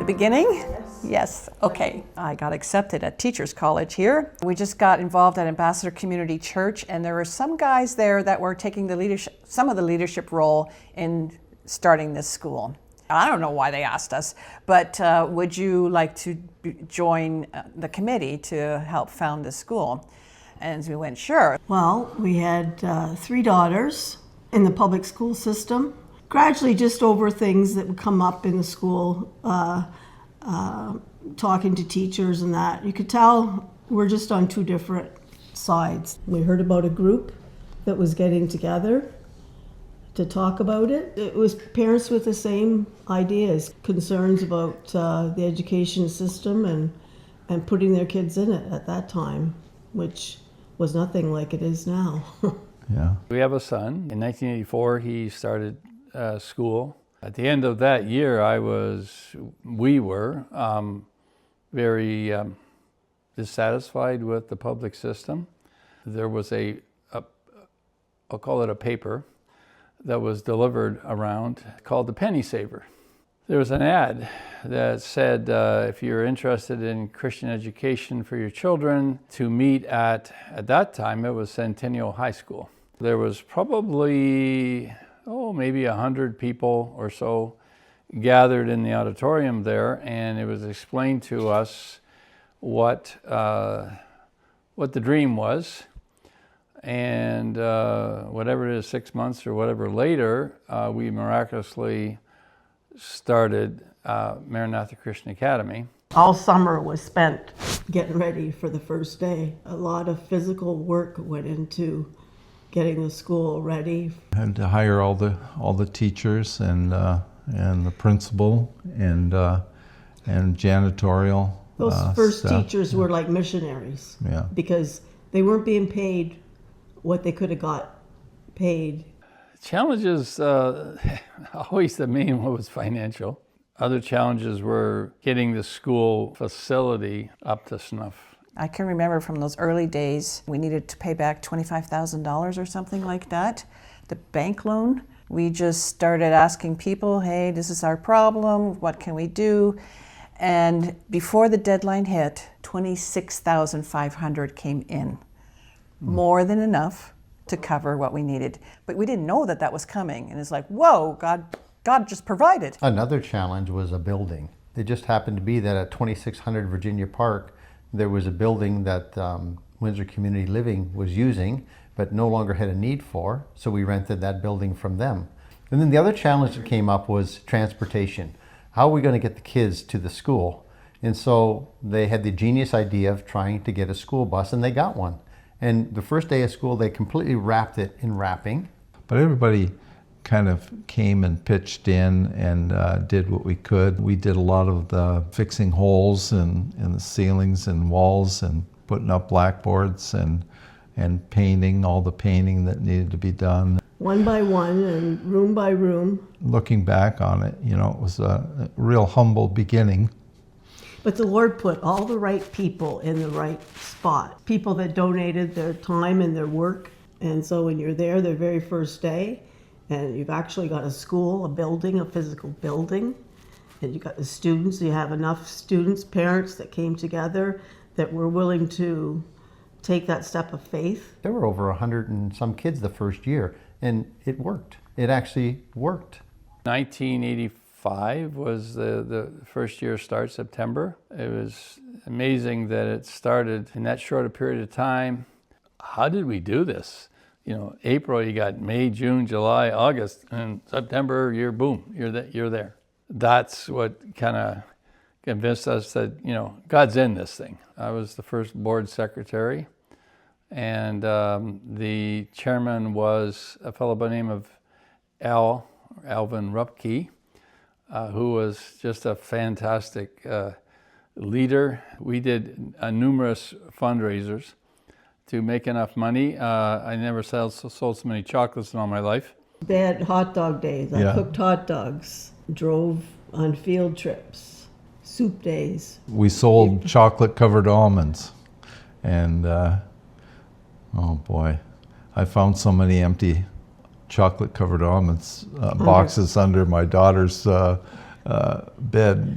Beginning? Yes. Okay. I got accepted at Teachers College here. We just got involved at Ambassador Community Church, and there were some guys there that were taking the leadership, some of the leadership role in starting this school. I don't know why they asked us, but would you like to join the committee to help found this school? And we went, sure. Well, we had 3 daughters in the public school system. Gradually, just over things that would come up in the school, talking to teachers and that. You could tell we're just on 2 different sides. We heard about a group that was getting together to talk about it. It was parents with the same ideas, concerns about the education system and putting their kids in it at that time, which was nothing like it is now. Yeah. We have a son. In 1984, he started school. At the end of that year, we were very dissatisfied with the public system. There was I'll call it a paper, that was delivered around called the Penny Saver. There was an ad that said if you're interested in Christian education for your children, to meet at that time it was Centennial High School. There was probably maybe 100 people or so gathered in the auditorium there, and it was explained to us what the dream was. And whatever it is, 6 months or whatever later, we miraculously started Maranatha Christian Academy. All summer was spent getting ready for the first day. A lot of physical work went into getting the school ready. Had to hire all the teachers and the principal and janitorial. Those first staff. teachers were like missionaries. Yeah. Because they weren't being paid what they could have got paid. Challenges, always the main one was financial. Other challenges were getting the school facility up to snuff. I can remember from those early days, we needed to pay back $25,000 or something like that. The bank loan, we just started asking people, hey, this is our problem, what can we do? And before the deadline hit, $26,500 came in. More than enough to cover what we needed. But we didn't know that that was coming. And it's like, whoa, God just provided. Another challenge was a building. It just happened to be that at 2600 Virginia Park, there was a building that Windsor Community Living was using, but no longer had a need for, so we rented that building from them. And then the other challenge that came up was transportation. How are we going to get the kids to the school? And so they had the genius idea of trying to get a school bus, and they got one. And the first day of school, they completely wrapped it in wrapping. But everybody kind of came and pitched in and did what we could. We did a lot of the fixing holes in the ceilings and walls and putting up blackboards and painting, all the painting that needed to be done. One by one and room by room. Looking back on it, it was a real humble beginning. But the Lord put all the right people in the right spot. People that donated their time and their work. And so when you're there the very first day, and you've actually got a school, a building, a physical building, and you got the students, you have enough students, parents that came together that were willing to take that step of faith. There were over 100 and some kids the first year, and it worked. It actually worked. 1985 was the first year start, September. It was amazing that it started in that short a period of time. How did we do this? April, you got May, June, July, August, and September, you're there. That's what kind of convinced us that, God's in this thing. I was the first board secretary, And the chairman was a fellow by the name of Alvin Rupke, who was just a fantastic leader. We did numerous fundraisers to make enough money. I never sold so many chocolates in all my life. They had hot dog days. I cooked hot dogs, drove on field trips, soup days. We sold chocolate-covered almonds, and oh boy, I found so many empty chocolate-covered almonds boxes under my daughter's bed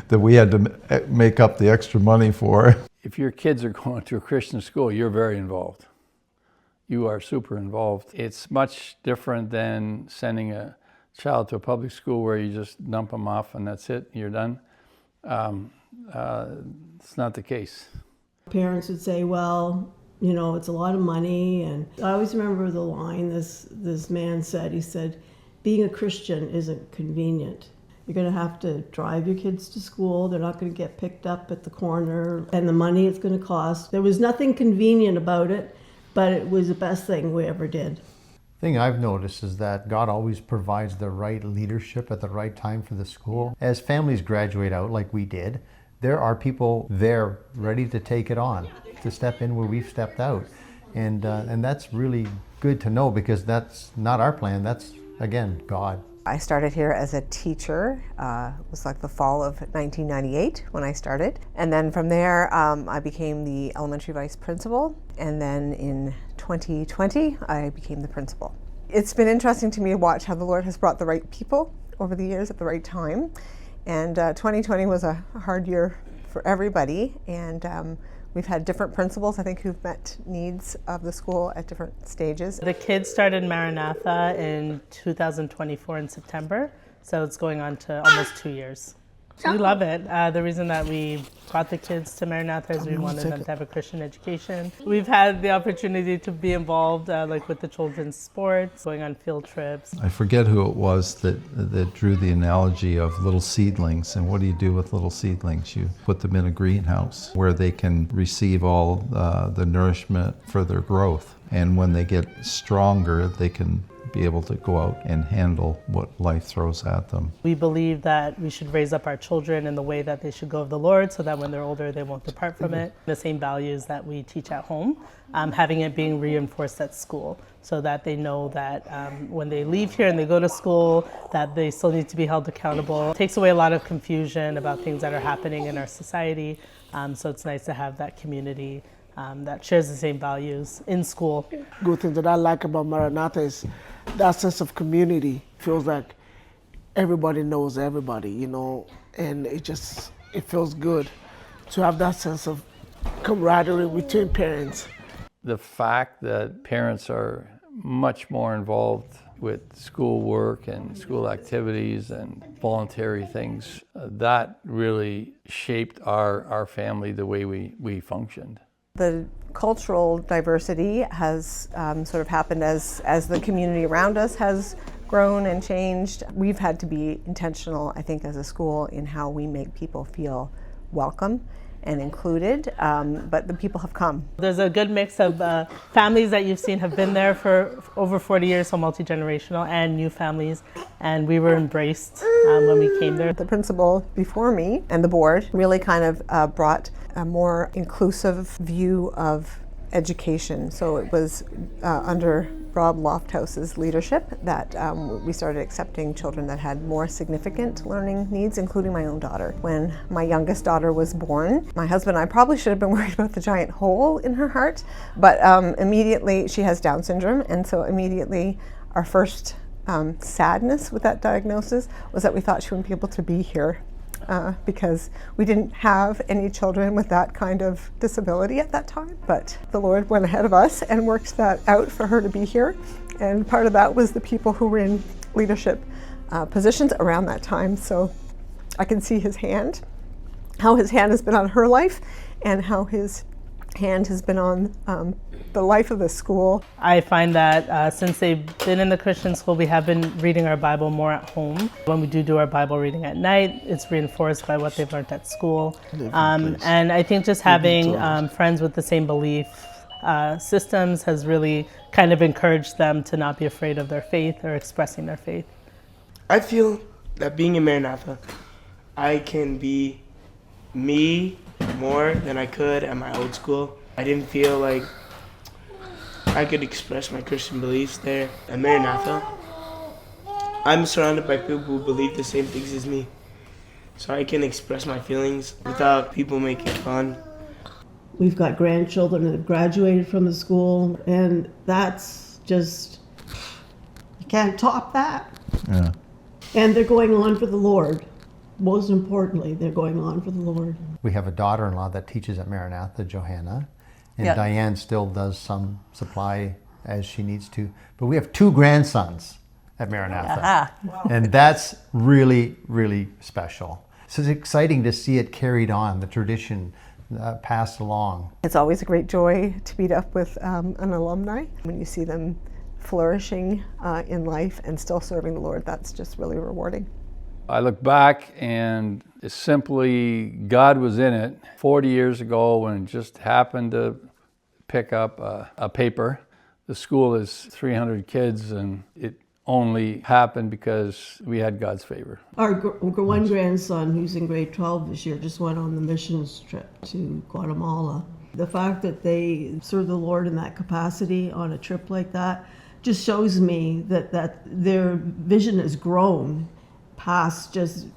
that we had to make up the extra money for. If your kids are going to a Christian school, you're very involved. You are super involved. It's much different than sending a child to a public school where you just dump them off and that's it, you're done. It's not the case. Parents would say, well, you know, it's a lot of money. And I always remember the line this man said. He said, being a Christian isn't convenient. You're going to have to drive your kids to school. They're not going to get picked up at the corner. And the money it's going to cost. There was nothing convenient about it, but it was the best thing we ever did. The thing I've noticed is that God always provides the right leadership at the right time for the school. As families graduate out, like we did, there are people there ready to take it on, to step in where we've stepped out. And that's really good to know, because that's not our plan. That's, again, God. I started here as a teacher. It was like the fall of 1998 when I started. And then from there, I became the elementary vice principal. And then in 2020, I became the principal. It's been interesting to me to watch how the Lord has brought the right people over the years at the right time. And 2020 was a hard year for everybody. And we've had different principals, I think, who've met needs of the school at different stages. The kids started Maranatha in 2024 in September, so it's going on to almost 2 years. We love it. The reason that we brought the kids to Maranatha is we wanted them to have a Christian education. We've had the opportunity to be involved like with the children's sports, going on field trips. I forget who it was that drew the analogy of little seedlings. And what do you do with little seedlings? You put them in a greenhouse where they can receive all the nourishment for their growth. And when they get stronger, they can be able to go out and handle what life throws at them. We believe that we should raise up our children in the way that they should go of the Lord, so that when they're older, they won't depart from it. The same values that we teach at home, having it being reinforced at school, so that they know that when they leave here and they go to school, that they still need to be held accountable. It takes away a lot of confusion about things that are happening in our society, so it's nice to have that community that shares the same values in school. Good thing that I like about Maranatha is that sense of community. Feels like everybody knows everybody, you know, and it feels good to have that sense of camaraderie between parents. The fact that parents are much more involved with school work and school activities and voluntary things, that really shaped our family the way we functioned. The cultural diversity has sort of happened as the community around us has grown and changed. We've had to be intentional, I think, as a school in how we make people feel welcome and included, but the people have come. There's a good mix of families that you've seen have been there for over 40 years, so multi-generational, and new families, and we were embraced when we came there. The principal before me and the board really kind of brought a more inclusive view of education. So it was under Rob Lofthouse's leadership that we started accepting children that had more significant learning needs, including my own daughter. When my youngest daughter was born, my husband and I probably should have been worried about the giant hole in her heart, but immediately she has Down syndrome, and so immediately our first sadness with that diagnosis was that we thought she wouldn't be able to be here. Because we didn't have any children with that kind of disability at that time. But the Lord went ahead of us and worked that out for her to be here. And part of that was the people who were in leadership positions around that time. So I can see his hand, how his hand has been on her life, and how his hand has been on the life of the school. I find that since they've been in the Christian school, we have been reading our Bible more at home. When we do our Bible reading at night, it's reinforced by what they've learned at school. And I think just having friends with the same belief systems has really kind of encouraged them to not be afraid of their faith or expressing their faith. I feel that being in Maranatha, I can be me more than I could at my old school. I didn't feel like I could express my Christian beliefs there. At Maranatha, I'm surrounded by people who believe the same things as me, so I can express my feelings without people making fun. We've got grandchildren that have graduated from the school, and that's just, you can't top that. Yeah. And they're going on for the Lord. Most importantly, they're going on for the Lord. We have a daughter-in-law that teaches at Maranatha, Johanna, and Yeah. Diane still does some supply as she needs to. But we have 2 grandsons at Maranatha. Aha. And that's really, really special. So it's exciting to see it carried on, the tradition passed along. It's always a great joy to meet up with an alumni. When you see them flourishing in life and still serving the Lord, that's just really rewarding. I look back and it's simply God was in it 40 years ago when it just happened to pick up a paper. The school is 300 kids and it only happened because we had God's favor. Our one grandson, who's in grade 12 this year, just went on the missions trip to Guatemala. The fact that they serve the Lord in that capacity on a trip like that just shows me that their vision has grown past just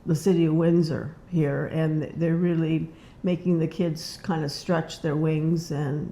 the city of Windsor here, and they're really making the kids kind of stretch their wings and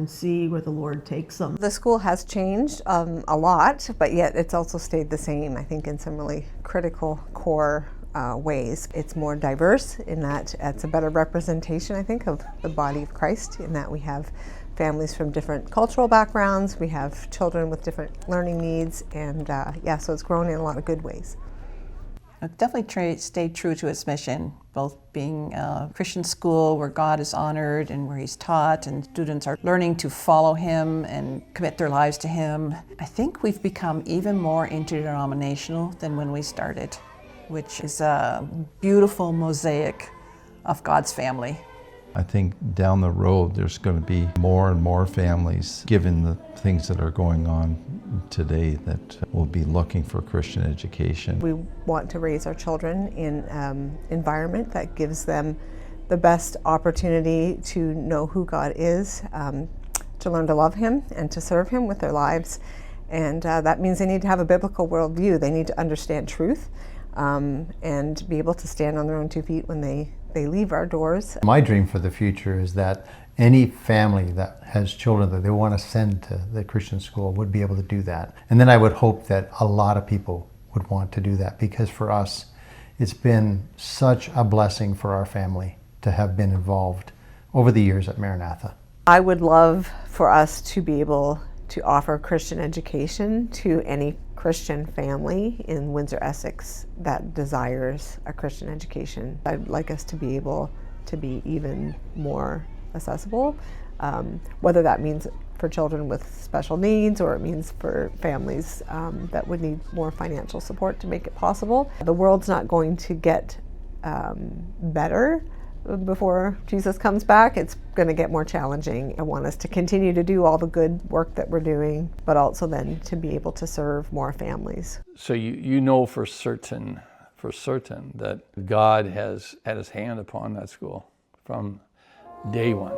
see where the Lord takes them. The school has changed a lot, but yet it's also stayed the same, I think, in some really critical core ways. It's more diverse in that it's a better representation, I think, of the body of Christ, in that we have families from different cultural backgrounds, we have children with different learning needs, and so it's grown in a lot of good ways. It definitely stayed true to its mission, both being a Christian school where God is honored and where He's taught and students are learning to follow Him and commit their lives to Him. I think we've become even more interdenominational than when we started, which is a beautiful mosaic of God's family. I think down the road there's going to be more and more families, given the things that are going on today, that will be looking for Christian education. We want to raise our children in an environment that gives them the best opportunity to know who God is, to learn to love Him and to serve Him with their lives. And that means they need to have a biblical worldview. They need to understand truth and be able to stand on their own 2 feet when they leave our doors. My dream for the future is that any family that has children that they want to send to the Christian school would be able to do that. And then I would hope that a lot of people would want to do that, because for us, it's been such a blessing for our family to have been involved over the years at Maranatha. I would love for us to be able to offer Christian education to any Christian family in Windsor, Essex that desires a Christian education. I'd like us to be able to be even more accessible, whether that means for children with special needs or it means for families that would need more financial support to make it possible. The world's not going to get better before Jesus comes back. It's going to get more challenging. I want us to continue to do all the good work that we're doing, but also then to be able to serve more families. So you know for certain that God has had His hand upon that school from day one.